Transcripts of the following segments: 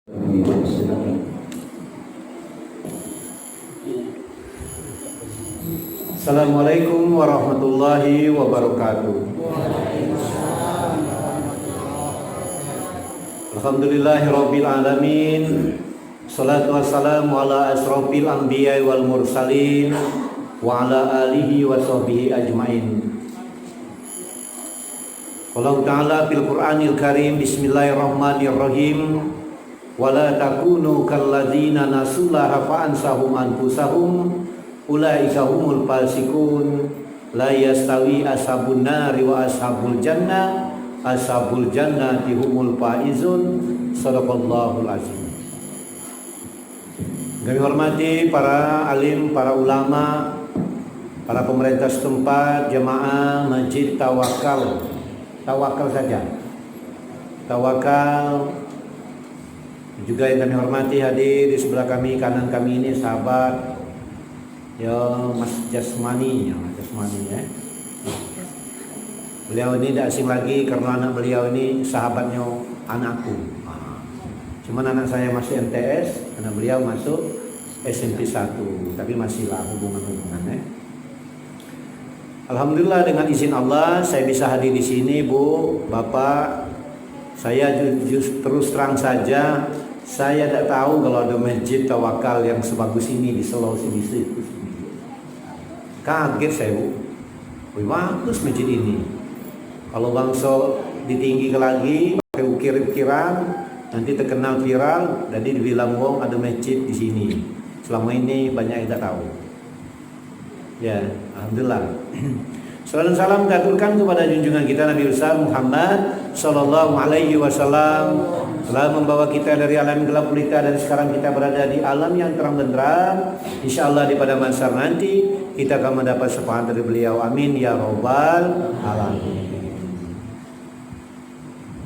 Assalamualaikum warahmatullahi wabarakatuh. Alhamdulillahirabbil alamin. Salatu wassalamu ala asrofil anbiya wal mursalin wa ala alihi wa sahbihi ajmain. Allah Ta'ala fil Qur'anil Karim, bismillahirrahmanirrahim. Wala takunu kalladzina nasullaha fa ansahum anfusahum ulaika humul fasiqun la yastawi ashabun nari wa ashabul jannati humul faizun. Shadaqallahul azim. Kami hormati para alim, para ulama, para pemerintah setempat, jemaah Masjid Tawakal. Tawakal saja. Tawakal. Juga yang kami hormati hadir di sebelah kami, kanan kami ini sahabat ya Mas Jasmani ya. Beliau ini tidak asing lagi karena anak beliau ini sahabatnya anakku. Cuman anak saya masih MTS, anak beliau masuk SMP 1, tapi masih lah hubungan-hubungan. Alhamdulillah dengan izin Allah saya bisa hadir di sini, Bu, Bapak. Saya terus terang saja, saya tidak tahu kalau ada masjid Tawakal yang sebagus ini di Sulawesi itu. Kaget saya, Bu. Wih, bagus masjid ini. Kalau bangsa ditinggi lagi, pakai ukir-ukiran, nanti terkenal viral, jadi dibilang wong ada masjid di sini. Selama ini banyak yang tidak tahu. Ya, alhamdulillah. Salam salam katurkan kepada junjungan kita Nabi besar Muhammad sallallahu alaihi wasallam, telah membawa kita dari alam gelap gulita dan sekarang kita berada di alam yang terang benderang. Insyaallah di pada masa nanti kita akan mendapat syafaat dari beliau. Amin ya rabbal alamin.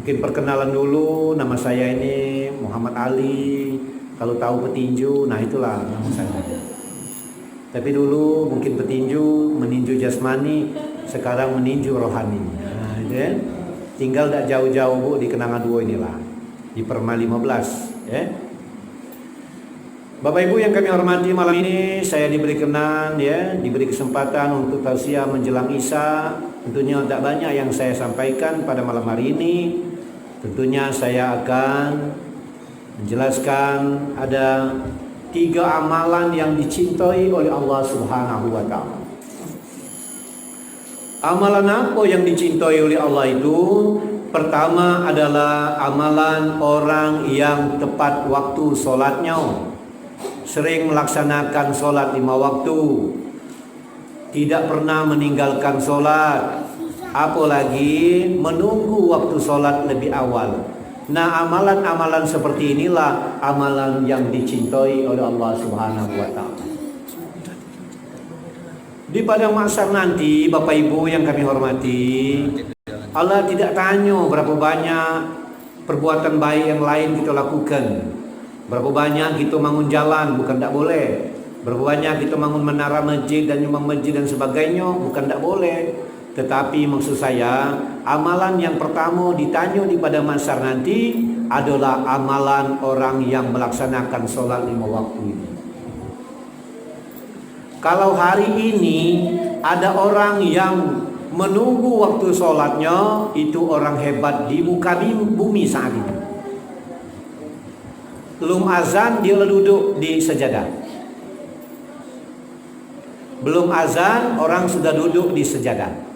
Mungkin perkenalan dulu, nama saya ini Muhammad Ali. Kalau tahu petinju, nah itulah nama saya. Tapi dulu mungkin petinju, meninju jasmani, sekarang meninju rohani. Nah, ya. Tinggal tidak jauh-jauh, Bu, di Kenanga 2 inilah, di Perma 15. Ya. Bapak Ibu yang kami hormati, malam ini saya diberi diberi kesempatan untuk tausiah menjelang Isya. Tentunya tidak banyak yang saya sampaikan pada malam hari ini. Tentunya saya akan menjelaskan ada 3 amalan yang dicintai oleh Allah Subhanahu wa Ta'ala. Amalan apa yang dicintai oleh Allah itu? Pertama adalah amalan orang yang tepat waktu sholatnya, sering melaksanakan sholat 5 waktu, tidak pernah meninggalkan sholat, apalagi menunggu waktu sholat lebih awal. Nah, amalan-amalan seperti inilah amalan yang dicintai oleh Allah Subhanahu wa Ta'ala. Di padang mahsyar nanti, Bapak Ibu yang kami hormati, Allah tidak tanya berapa banyak perbuatan baik yang lain kita lakukan, berapa banyak kita bangun jalan, bukan tidak boleh, berapa banyak kita bangun menara masjid dan nyumbang masjid dan sebagainya, bukan tidak boleh. Tetapi maksud saya, amalan yang pertama ditanya di pada mahsyar nanti adalah amalan orang yang melaksanakan sholat 5 waktu ini. Kalau hari ini ada orang yang menunggu waktu sholatnya, itu orang hebat di muka bumi saat ini. Belum azan dia duduk di sejadah. Belum azan orang sudah duduk di sejadah.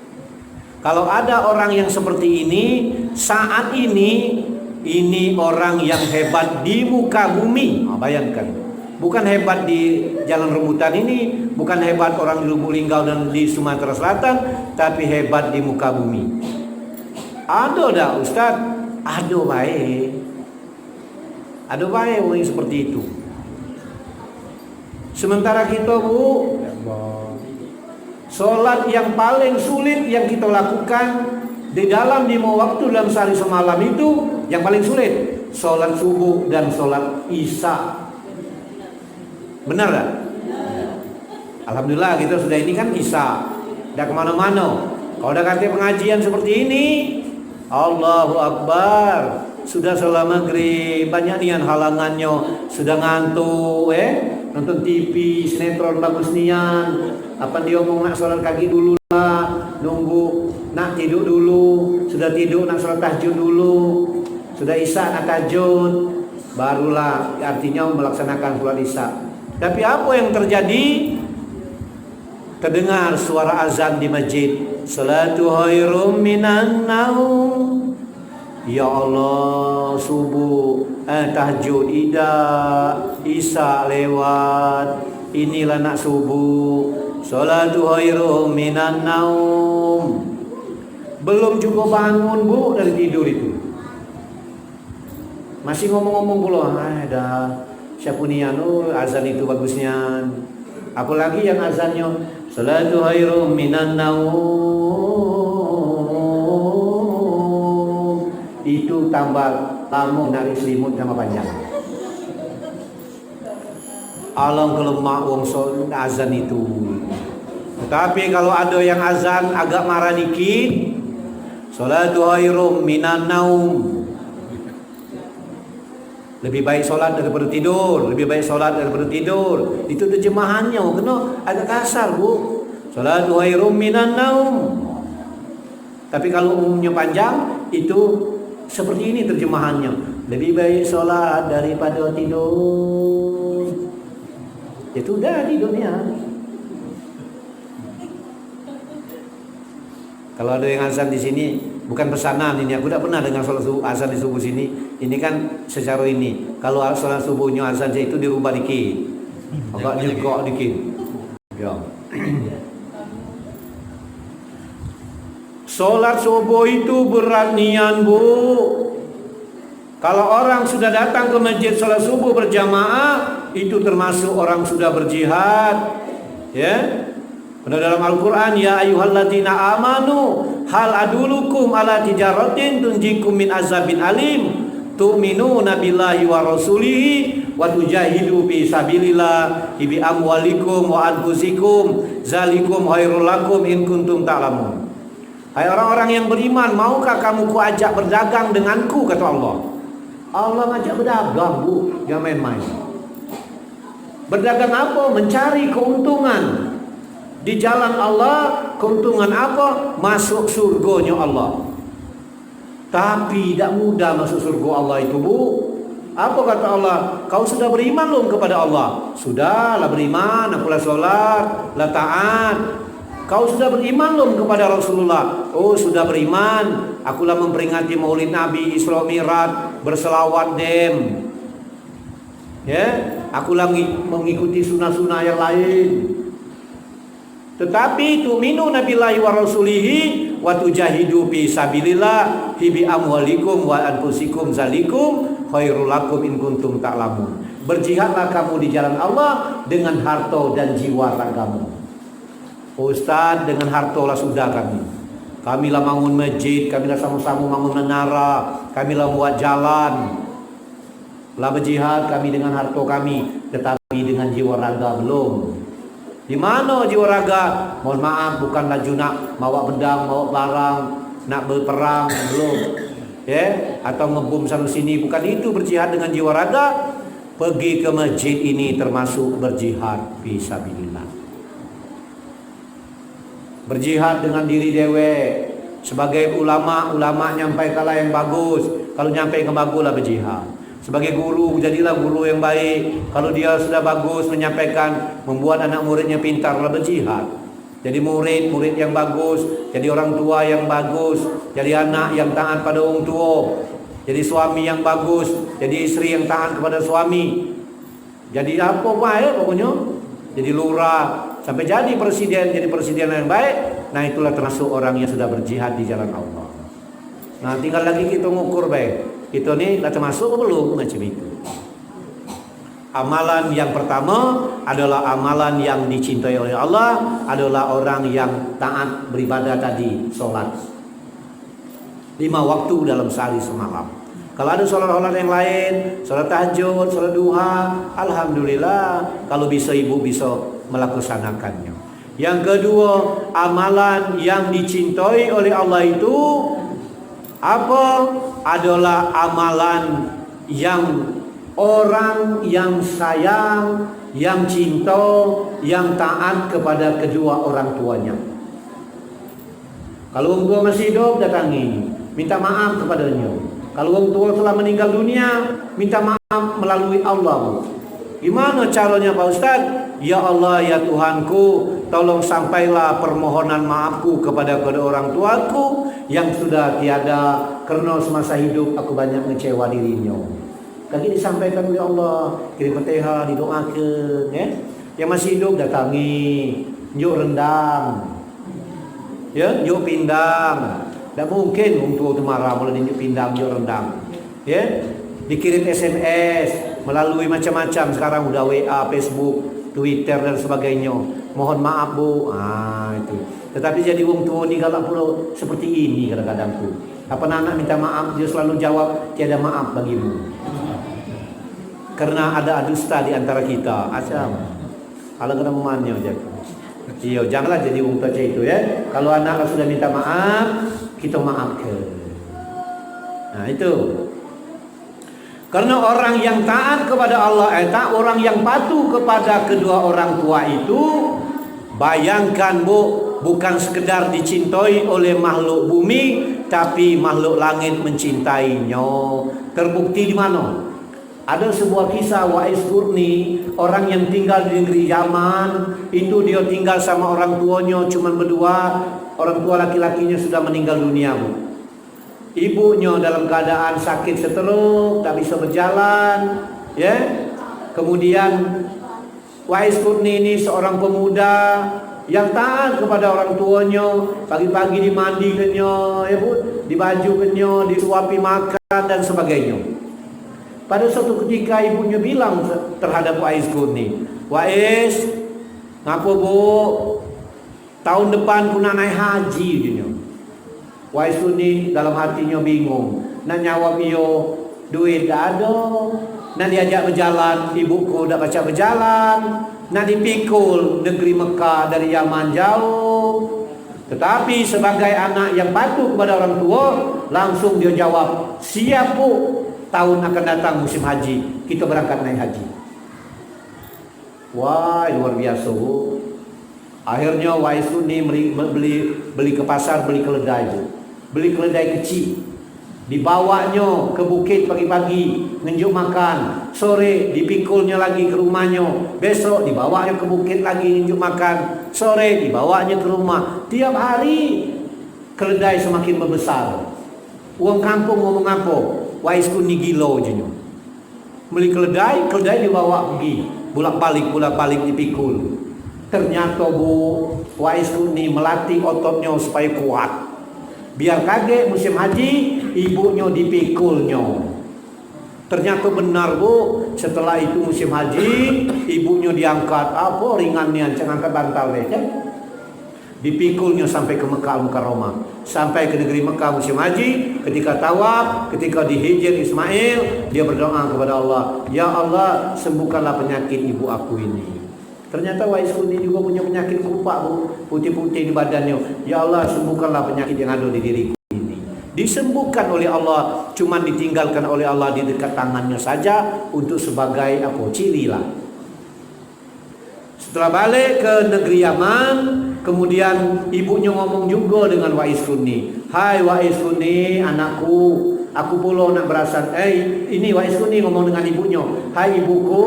Kalau ada orang yang seperti ini saat ini orang yang hebat di muka bumi. Bayangkan, bukan hebat di jalan rebutan ini, bukan hebat orang di Lubuk Linggau dan di Sumatera Selatan, tapi hebat di muka bumi. Ada dah Ustaz, ada baik orang seperti itu. Sementara kita, Bu, sholat yang paling sulit yang kita lakukan di dalam 5 waktu dalam sehari semalam itu, yang paling sulit sholat subuh dan sholat isya. Benar tak? Alhamdulillah kita sudah ini kan isya, tidak kemana-mana. Kalau ada kata pengajian seperti ini, Allahu Akbar, sudah sholat maghrib, banyak nian halangannya, sudah ngantuk, nonton TV, sinetron bagus nian, apa dia mau nak sholat kaki dulu lah, nunggu nak tidur dulu, sudah tidur nak sholat tahajud dulu, sudah isya nak tahajud, barulah artinya melaksanakan sholat isya. Tapi apa yang terjadi? Terdengar suara azan di masjid, salatu khairum minan naum. Ya Allah, subuh, tahajud ida, isya lewat, inilah nak subuh, salatu khairum minan naum. Belum juga bangun bu dari tidur itu, masih ngomong-ngomong pula, dah siapa ni azan itu bagusnya. Apalagi yang azannya salatu khairum minan naum, itu tambah lama nari selimut sama panjang. Alang kelemak wong azan itu. Tetapi kalau ada yang azan agak marah dikit, salatu khairum minan naum, lebih baik solat daripada tidur, lebih baik solat daripada tidur. Itu terjemahannya, kena agak kasar bu. Salatu khairum minan naum. Tapi kalau umumnya panjang, itu seperti ini terjemahannya. Lebih baik solat daripada tidur. Itu dah tidurnya. Kalau ada yang azan di sini, bukan pesanan ini. Aku tidak pernah dengar sholat subuh, azan di subuh sini. Ini kan secara ini. Kalau sholat subuhnya azan itu dirubah dikit, agak nyegok dikit. Ya. Sholat subuh itu berat nian bu. Kalau orang sudah datang ke masjid sholat subuh berjamaah, itu termasuk orang sudah berjihad. Ya. Pada dalam Al-Quran, ya ayyuhalladzina amanu hal adulukum ala tijaratin tunjikum min azabin alim tu'minuna billahi wa rasulihi wa tujahidu fi sabilillah bi amwalikum wa anfusikum zalikum khairul lakum in kuntum ta'lamun. Hai orang-orang yang beriman, maukah kamu kuajak berdagang denganku, kata Allah. Allah ngajak berdagang bu, jangan main-main. Berdagang apa? Mencari keuntungan di jalan Allah. Keuntungan apa? Masuk surganya Allah. Tapi tidak mudah masuk surga Allah itu bu. Apa kata Allah? Kau sudah beriman belum kepada Allah? Sudah lah beriman, akulah sholat, lah taat. Kau sudah beriman belum kepada Rasulullah? Oh sudah beriman, akulah memperingati maulid Nabi, Isra Mi'raj, berselawat dem. Ya, akulah mengikuti sunnah-sunnah yang lain. Tetapi tu'minu nabillahi wa rasulihi wa tujahidu fi sabilillah bi amwalikum wa anfusikum zalikum khairul lakum in kuntum ta'lamun. Berjihadlah kamu di jalan Allah dengan harta dan jiwa ragamu. Ustaz, dengan harta lah sudah kami. Kami lah bangun masjid, kami lah sama-sama bangun menara, kami lah buat jalan. Lah berjihad kami dengan harta kami, tetapi dengan jiwa raga belum. Di mana jiwa raga? Mohon maaf, bukan laju nak bawa pedang, bawa barang, nak berperang, belum. Ya, atau ngebom sana sini, bukan itu berjihad dengan jiwa raga. Pergi ke masjid ini termasuk berjihad fisabilillah. Berjihad dengan diri dewe. Sebagai ulama nyampai kalah yang bagus. Kalau nyampai ke bagus lah berjihad. Sebagai guru, jadilah guru yang baik. Kalau dia sudah bagus menyampaikan, membuat anak muridnya pintar, lah berjihad. Jadi murid yang bagus, jadi orang tua yang bagus, jadi anak yang taat pada orang tua, jadi suami yang bagus, jadi istri yang taat kepada suami. Jadi apa baik pokoknya. Jadi lurah, sampai jadi presiden yang baik. Nah itulah termasuk orang yang sudah berjihad di jalan Allah. Nah tinggal lagi kita ngukur baik. Itu nih lah termasuk atau belum macam itu. Amalan yang pertama adalah amalan yang dicintai oleh Allah, adalah orang yang taat beribadah tadi, sholat 5 waktu dalam sehari semalam. Kalau ada sholat-sholat yang lain, sholat tahajud, sholat duha, alhamdulillah kalau bisa ibu bisa melaksanakannya. Yang kedua, amalan yang dicintai oleh Allah itu Apa? Adalah amalan yang orang yang sayang, yang cinta, yang taat kepada kedua orang tuanya. Kalau orang tua masih hidup, datangi, minta maaf kepadanya. Kalau orang tua telah meninggal dunia, minta maaf melalui Allah. Gimana caranya Pak Ustaz? Ya Allah, ya Tuhanku, tolong sampailah permohonan maafku kepada kedua orang tuaku yang sudah tiada, karena semasa hidup aku banyak mengecewa dirinya. Lagi disampaikan oleh Allah, kirim Fatihah, didoakan, ya. Yang masih hidup datangi, njuk rendang, ya, njuk pindang. Tak mungkin untuk tu marah boleh njuk pindang, njuk rendang, ya. Dikirim SMS melalui macam-macam sekarang udah WA, Facebook, Twitter dan sebagainya. Mohon maaf Bu, itu. Tetapi jadi wong tua ni galak pula seperti ini kadang-kadang tu. Apa anak minta maaf dia selalu jawab tiada maaf bagimu. Karena ada dusta di antara kita. Asam. Kalau kena memannya je. Iya, janganlah jadi wong tua itu ya. Kalau anak sudah minta maaf, kita maafkan. Nah, itu. Karena orang yang taat kepada Allah, orang yang patuh kepada kedua orang tua itu, bayangkan Bu, bukan sekedar dicintai oleh makhluk bumi, tapi makhluk langit mencintainya. Terbukti di mana? Ada sebuah kisah Wais Qurni, orang yang tinggal di negeri Yaman, itu dia tinggal sama orang tuanya cuma berdua, orang tua laki-lakinya sudah meninggal dunia Bu. Ibunya dalam keadaan sakit stroke, tak bisa berjalan, ya. Kemudian Wais Qurni ini seorang pemuda yang taat kepada orang tuanya, pagi-pagi dimandikannya, ya Bu, dibajukannya, disuapi makan dan sebagainya. Pada suatu ketika ibunya bilang terhadap Wais Qurni, "Wais, ngapa Bu? Tahun depan ku nak naik haji," dia. Wais Qurni dalam hatinya bingung. Nak nyawa bio, duit tak ada. Nak diajak berjalan, ibuku dah baca berjalan. Nak dipikul negeri Mekah dari Yaman jauh. Tetapi sebagai anak yang patuh kepada orang tua, langsung dia jawab, "Siap Bu, tahun akan datang musim haji, kita berangkat naik haji." Wah, luar biasa Bu. Akhirnya Wais Qurni beli ke pasar, beli keledai Bu. Beli keledai kecil, dibawanya ke bukit pagi-pagi ngenjuk makan, sore dipikulnya lagi ke rumahnya, besok dibawanya ke bukit lagi ngenjuk makan, sore dibawanya ke rumah. Tiap hari keledai semakin membesar. Uang kampung ngomong apa? Wais Qurni gila je. Beli keledai dibawa pergi, bolak-balik dipikul. Ternyata Bu, Wais Qurni melatih ototnya supaya kuat. Biar kaget musim haji, ibunya dipikulnya. Ternyata benar Bu, setelah itu musim haji, ibunya diangkat. Apa ringannya, jangan angkat bantal deh. Dipikulnya sampai ke Mekah Al-Mukarramah, sampai ke negeri Mekah musim haji. Ketika tawaf, ketika dihijir Ismail, dia berdoa kepada Allah, "Ya Allah, sembuhkanlah penyakit ibu aku ini." Ternyata Wais Qurni juga punya penyakit kupak Bu, putih-putih di badannya. "Ya Allah, sembuhkanlah penyakit yang ada di diriku ini." Disembuhkan oleh Allah, cuman ditinggalkan oleh Allah di dekat tangannya saja untuk sebagai ciri lah. Setelah balik ke negeri Yaman, kemudian ibunya ngomong juga dengan Wais Qurni, "Hai Wais Qurni, anakku, aku pula nak berasal." Ini Wais Qurni ngomong dengan ibunya, "Hai ibuku,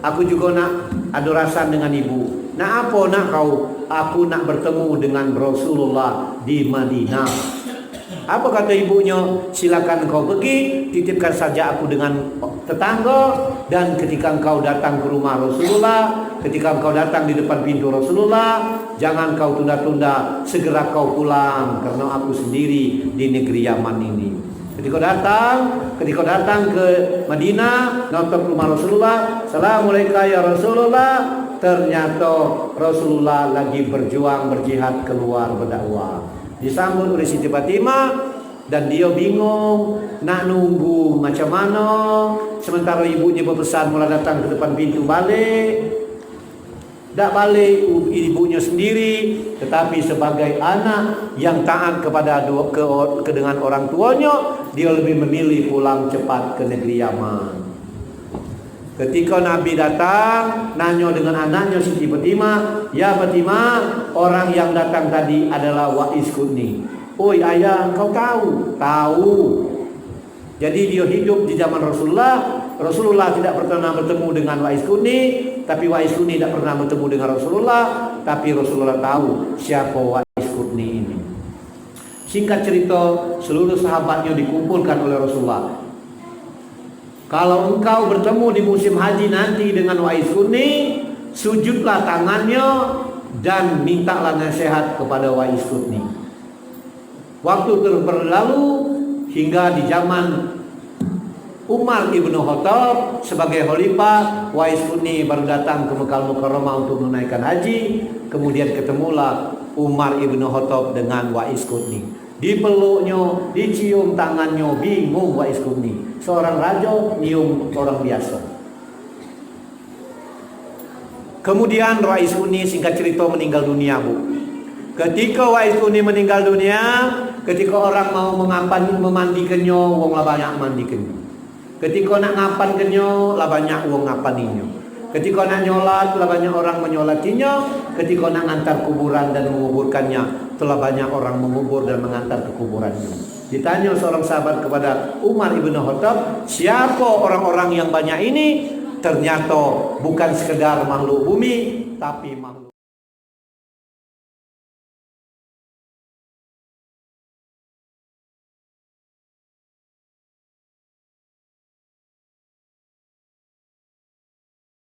aku juga nak ada rasan dengan ibu. Nak apa nak kau? Aku nak bertemu dengan Rasulullah di Madinah." Apa kata ibunya? "Silakan kau pergi, titipkan saja aku dengan tetangga, dan ketika engkau datang ke rumah Rasulullah, ketika engkau datang di depan pintu Rasulullah, jangan kau tunda-tunda, segera kau pulang, karena aku sendiri di negeri Yaman ini." Ketika datang ke Madinah, nonton rumah Rasulullah, "Assalamualaikum ya Rasulullah." Ternyata Rasulullah lagi berjuang, berjihad, keluar berdakwah. Disambut oleh Siti Fatimah, dan dia bingung nak nunggu macam mana. Sementara ibunya berpesan mula datang ke depan pintu balik. tidak balik ibunya sendiri, tetapi sebagai anak yang taat kepada dengan orang tuanya, dia lebih memilih pulang cepat ke negeri Yaman. Ketika Nabi datang, nanya dengan anaknya Siti Fatimah, "Ya Fatimah, orang yang datang tadi adalah Wa'is Qarni." "Oi ayah, engkau tahu?" "Tahu." Jadi dia hidup di zaman Rasulullah. Rasulullah tidak pernah bertemu dengan Wa'is Qarni, tapi Wa'is Qarni tidak pernah bertemu dengan Rasulullah, tapi Rasulullah tahu siapa Wa'is Qarni ini. Singkat cerita, seluruh sahabatnya dikumpulkan oleh Rasulullah. "Kalau engkau bertemu di musim haji nanti dengan Wa'is Qarni, sujudlah tangannya dan mintalah nasihat kepada Wa'is Qarni." Waktu terus berlalu hingga di zaman Umar ibn Khattab sebagai khalifah, Wa'is Qarni baru datang ke Mekah Mukarramah untuk menunaikan haji. Kemudian ketemulah Umar ibn Khattab dengan Wa'is Qarni. Dipeluknya, dicium tangannya, bingung Wa'is Qarni. Seorang raja nyium orang biasa. Kemudian Wa'is Qarni singkat cerita meninggal dunia, Bu. Ketika Wa'is Qarni meninggal dunia, ketika orang mau memandikannya, wong lah banyak mandikannya. Ketika nak ngapankannya, lah banyak wong ngapaninya. Ketika nak nyolat, lah banyak orang menyolatinya. Ketika nak ngantar kuburan dan menguburkannya, telah banyak orang mengubur dan mengantar ke kuburannya. Ditanya seorang sahabat kepada Umar ibn Khattab, "Siapa orang-orang yang banyak ini?" Ternyata bukan sekedar makhluk bumi, tapi makhluk